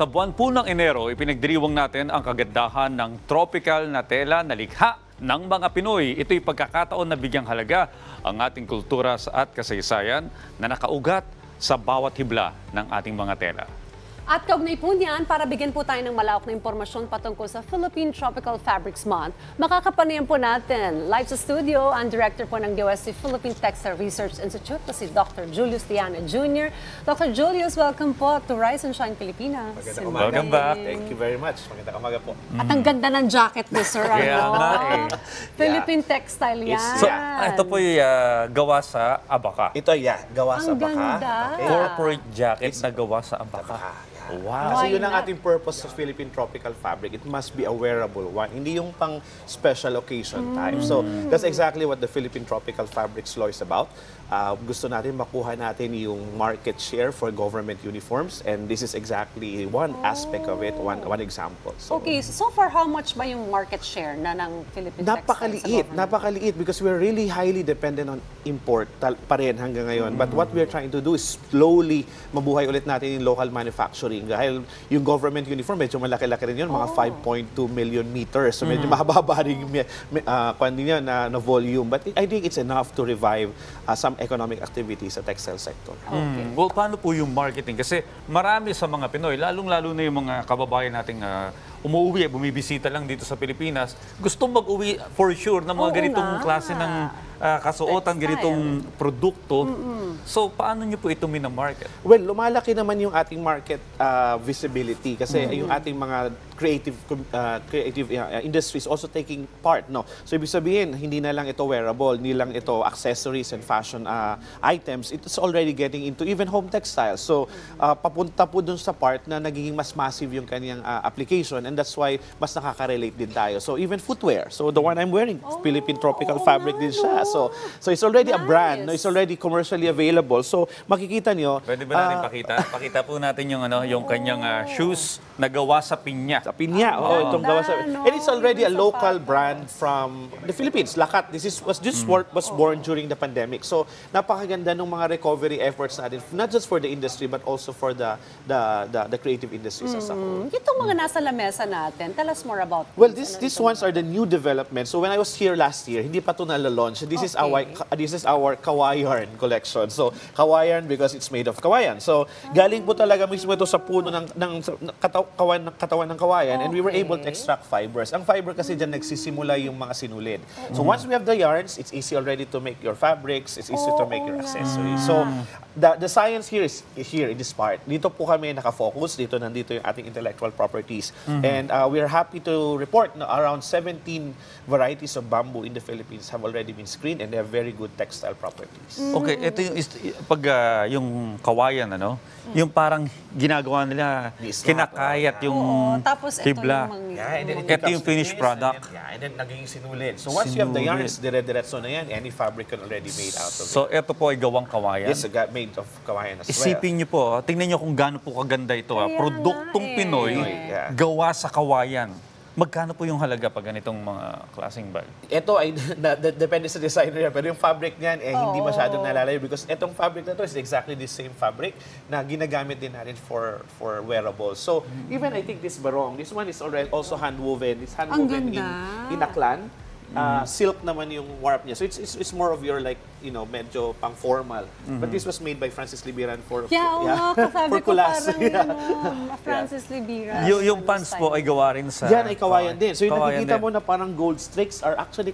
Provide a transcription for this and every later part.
Sa buwan po ng Enero, ipinagdiriwang natin ang kagandahan ng tropical na tela na likha ng mga Pinoy. Ito'y pagkakataon na bigyang halaga ang ating kultura at kasaysayan na nakaugat sa bawat hibla ng ating mga tela. At kaugnay po niyan, para bigyan po tayo ng malawak na impormasyon patungkol sa Philippine Tropical Fabrics Month, makakapanayan po natin live sa studio ang director po ng DOST Philippine Textile Research Institute na si Dr. Julius Tiana Jr. Dr. Julius, welcome po to Rise and Shine Pilipinas. Magandang umaga. Welcome back. Thank you very much. Magandang umaga po. At ang ganda ng jacket ni Sir. Kaya ano? nga eh. Philippine Textile yan. So, ito po'y gawa sa abaka. Ito, gawa sa Ang baka. ganda. Corporate jacket na gawa sa abaka. Wow. Kasi yun ang Why not? ating purpose sa Philippine Tropical Fabric. It must be a wearable one. Hindi yung pang special occasion time. So, that's exactly what the Philippine Tropical Fabrics Law is about. Gusto natin makuha natin yung market share for government uniforms, and this is exactly one aspect of it, one example. So, Okay, so far how much ba yung market share na ng Philippine Textile sa napakaliit, government? napakaliit because we're really highly dependent on import pa rin hanggang ngayon. But what we're trying to do is slowly mabuhay ulit natin yung local manufacturing. Dahil yung government uniform, medyo malaki-laki rin yun, mga 5.2 million meters. So medyo mahaba rin yung na volume. But I think it's enough to revive some economic activity sa textile sector. Well, paano po yung marketing? Kasi marami sa mga Pinoy, lalong-lalo na yung mga kababayan nating umuwi, bumibisita lang dito sa Pilipinas, gustong mag-uwi for sure ng mga Oo ganitong nga. klase ng kasuotan, Textile. ganitong produkto. So, paano nyo po ito minamarket? Well, lumalaki naman yung ating market visibility kasi yung ating mga creative industries also taking part, no. So ibig sabihin, hindi na lang ito wearable, hindi lang ito accessories and fashion items. It's already getting into even home textiles. So papunta po dun sa part na nagiging mas massive yung kanyang application, and that's why mas nakaka-relate din tayo. So even footwear. So the one I'm wearing, Philippine Tropical Fabric din siya. So it's already a brand, no, it's already commercially available. So makikita nyo, Pwede ba natin pakita? Pakita po natin yung, yung kanyang shoes na gawa sa pinya. sa pinya. Oo, itong gawa sa... no? And it's already a Even local sapatos. brand from the Philippines. Lakat. Was born during the pandemic. So, napakaganda ng mga recovery efforts natin, not just for the industry, but also for the creative industries as a whole. Itong mga nasa lamesa natin, tell us more about Well, this. these ones are the new developments. So when I was here last year, hindi pa ito nala-launch. This is our kawayan collection. So kawayan because it's made of kawayan. So galing po talaga mismo ito sa puno ng katawan ng kawayan, and we were able to extract fibers. Ang fiber kasi dyan nagsisimula yung mga sinulid. So once we have the yarns, it's easy already to make your fabrics, it's easy to make your accessories. So the science here is here in this part. Dito po kami nakafocus, nandito yung ating intellectual properties. And we are happy to report na around 17 varieties of bamboo in the Philippines have already been screened, and they have very good textile properties. Okay, ito yung, pag yung kawayan, yung parang ginagawa nila, Ni-snap, kinakayat yung tapos ito hibla. yung Ito yung finished product. And then naging sinulid. So once you have the yarns, dire-diretso na yan, any fabric can already made out of it. So, ito po ay gawang kawayan. It's made of kawayan as well. Isipin niyo po, tingnan niyo kung gaano po kaganda ito. Kaya Produktong nga eh. Pinoy, Yeah. gawa sa kawayan. Magkano po yung halaga pag ganitong mga klaseng bag? Ito ay depende sa designer yan, pero yung fabric niyan hindi masyadong nalalayo because itong fabric na to is exactly the same fabric na ginagamit din natin for wearables. So even I think this barong, this one is already also hand woven. It's hand woven in Aklan. Silk naman yung warp niya. So it's more of your medyo pang formal. But this was made by Francis Libiran for kasabi for ko Kulas. parang Francis Libira. Yung pants po ay gawa rin sa... Yan ay kawayan din. So yung kawayan nakikita din. mo na parang gold streaks are actually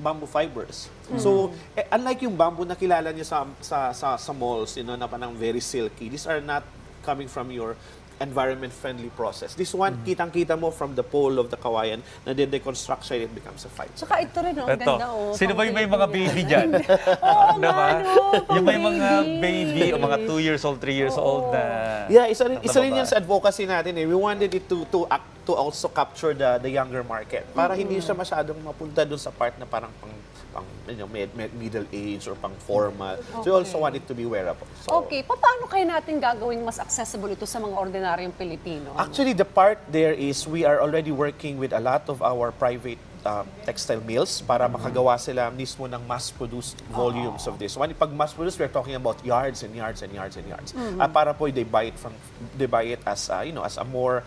bamboo fibers. So unlike yung bamboo na kilala niyo sa malls, na parang very silky, these are not coming from your environment-friendly process. This one, kitang-kita mo from the pole of the kawayan na de-deconstruct siya, it becomes a fiber. Tsaka ito rin, ang Ito. ganda. Sino ba yung may mga baby dyan? Oo Diba? nga, no? Yung may mga baby o mga 2 years old, 3 years old na... Yeah, isa rin yan sa advocacy natin. We wanted it to also capture the younger market para hindi siya masyadong mapunta dun sa part na parang pang middle age or pang formal. So we also want it to be wearable. So, Okay, paano kaya natin gagawing mas accessible ito sa mga ordinaryong Pilipino? actually, the part there is we are already working with a lot of our private textile mills para makagawa sila mismo ng mass-produced volumes of this. Pag mass-produced, we're talking about yards and yards and yards and yards. Para po they buy it as as a more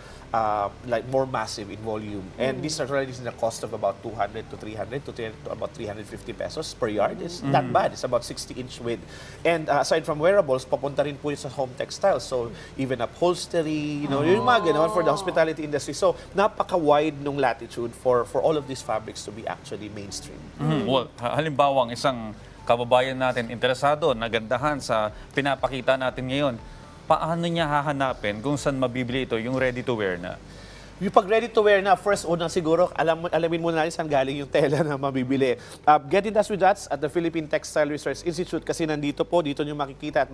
more massive in volume. And this already is in the cost of about 200 to 300 to about 350 pesos per yard. It's not bad. It's about 60-inch width. And aside from wearables, papunta rin po yun sa home textiles. So even upholstery, yung mga gano'n for the hospitality industry. So napaka-wide nung latitude for all of these fabrics to be actually mainstream. Well, halimbawa, ang isang kababayan natin interesado, nagandahan sa pinapakita natin ngayon, paano niya hahanapin kung saan mabibili ito, yung ready-to-wear na? Yung pag ready to wear na, first unang siguro, alamin muna natin saan galing yung tela na mabibili. Get in touch with us at the Philippine Textile Research Institute kasi nandito nyo makikita at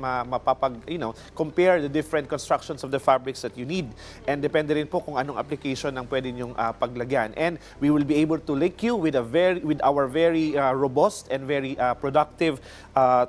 compare the different constructions of the fabrics that you need. And depende rin po kung anong application ang pwede nyong paglagyan. And we will be able to link you with our very robust and very productive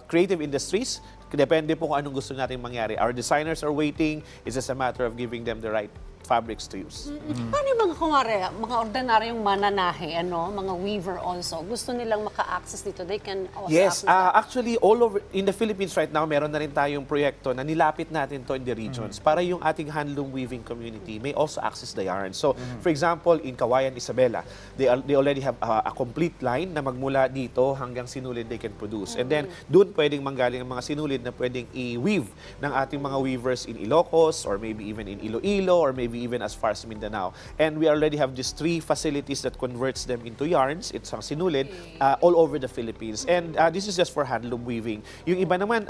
creative industries. Depende po kung anong gusto natin mangyari. Our designers are waiting. It's just a matter of giving them the right fabrics to use. Paano yung mga ordinaryong mananahe, mga weaver also, gusto nilang maka-access dito? They can also Yes, apply. actually all over in the Philippines right now, meron na rin tayong proyekto na nilapit natin to in the regions para yung ating handloom weaving community may also access the yarn. So, for example, in Kawayan, Isabela, they already have a complete line na magmula dito hanggang sinulid they can produce. And then, doon pwedeng manggaling ang mga sinulid na pwedeng i-weave ng ating mga weavers in Ilocos or maybe even in Iloilo or maybe even as far as Mindanao. And we already have these 3 facilities that converts them into yarns, it's ang sinulid, all over the Philippines. And this is just for handloom weaving. Yung iba naman,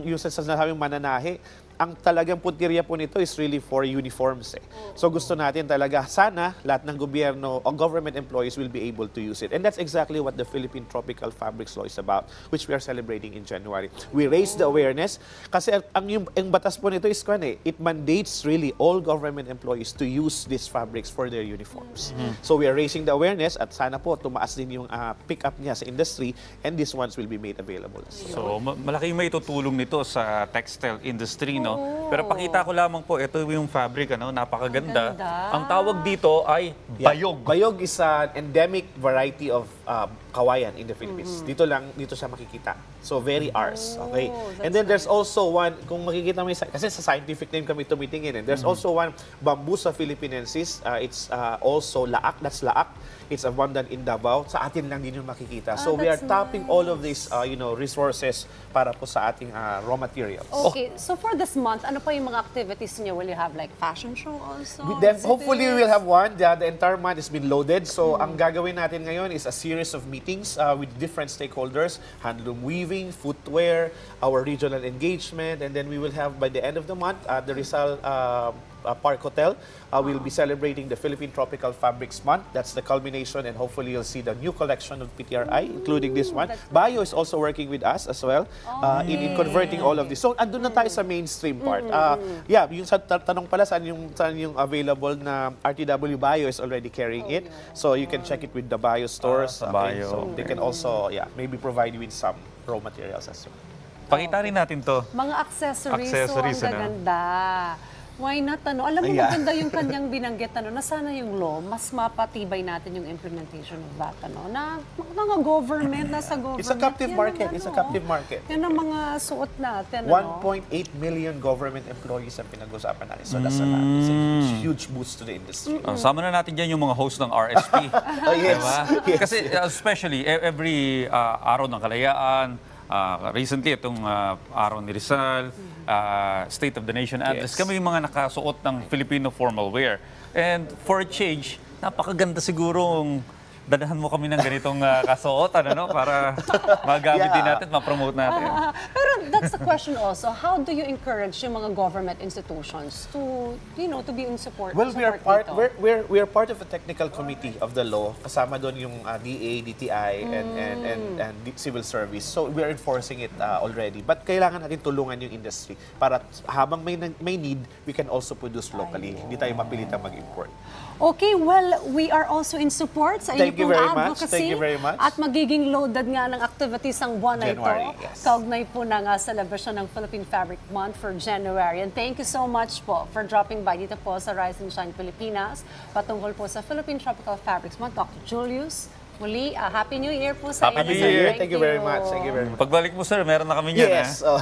yung sa nasabing mananahe, ang talagang puntirya po nito is really for uniforms. So gusto natin talaga, sana lahat ng gobyerno o government employees will be able to use it. And that's exactly what the Philippine Tropical Fabrics Law is about, which we are celebrating in January. We raise the awareness kasi ang batas po nito is it mandates really all government employees to use these fabrics for their uniforms. So we are raising the awareness at sana po tumaas din yung pick-up niya sa industry and these ones will be made available. So, malaking may tutulong nito sa textile industry, no? Pero pakita ko lamang po, ito yung fabric, napakaganda. Ang tawag dito ay bayog. Bayog is an endemic variety of kawayan in the Philippines. Dito siya makikita. So very ours. Okay. And then there's also one, kung makikita mo kasi sa scientific name kami tumitingin. There's also one, Bambusa philippinensis. It's also laak. That's laak. It's abundant in Davao. Sa atin lang din yung makikita. So we are tapping all of these resources para po sa ating raw materials. Okay, so for this month, ano pa yung mga activities niyo? Will you have like fashion show also? Hopefully we will have one. The entire month has been loaded. So ang gagawin natin ngayon is a series of meetings with different stakeholders, handloom weaving, footwear, our regional engagement, and then we will have by the end of the month the Rizal Park Hotel. We'll be celebrating the Philippine Tropical Fabrics Month. That's the culmination, and hopefully you'll see the new collection of PTRI, including this one. Bayo is also working with us as well in converting all of this. So, andun na tayo sa mainstream part. Yeah, yung sa tanong pala, saan yung available na RTW Bayo is already carrying it. So, you can check it with the Bayo stores. Bayo. So, they can also, maybe provide you with some raw materials as well. Pakita rin natin to. Mga accessories, Accessories, so ang gaganda. Why not, Alam mo, maganda yung kanyang binanggit, na sana yung law, mas mapatibay natin yung implementation of that, na mga government, nasa government. It's a captive market. It's a captive market. Yan ang mga suot natin, 1.8 million government employees ang pinag-usapan natin. So that's a lot. It's a huge boost to the industry. Sama na natin dyan yung mga host ng RSP. Yes. Diba? Yes. Kasi especially every araw ng kalayaan, recently itong araw ni Rizal, State of the Nation Address, Yes. kami yung mga nakasuot ng Filipino formal wear. And for a change, napakaganda sigurong dadahan mo kami ng ganitong kasuotan, para magamit din natin, ma-promote natin. Pero that's the question also. How do you encourage yung mga government institutions to, to be in support? Well, we are support part dito? we are part of a technical committee of the law. Kasama doon yung DA, DTI and civil service. So we are enforcing it already. But kailangan natin tulungan yung industry para habang may need, we can also produce locally. Hindi tayo mapilitang mag-import. Okay, well, we are also in support sa inyo Thank you pong very much. advocacy. Thank you very much. At magiging loaded nga ng activities ang buwan na ito. January, yes. Kaugnay po ng celebration ng Philippine Fabric Month for January. And thank you so much po for dropping by dito po sa Rise and Shine Pilipinas patungkol po sa Philippine Tropical Fabrics Month. Dr. Julius, muli, Happy New Year po sa Happy inyo. New Year. Thank you very much. Thank you very much. Pagbalik mo, sir, meron na kami niyan. Yes. Oh.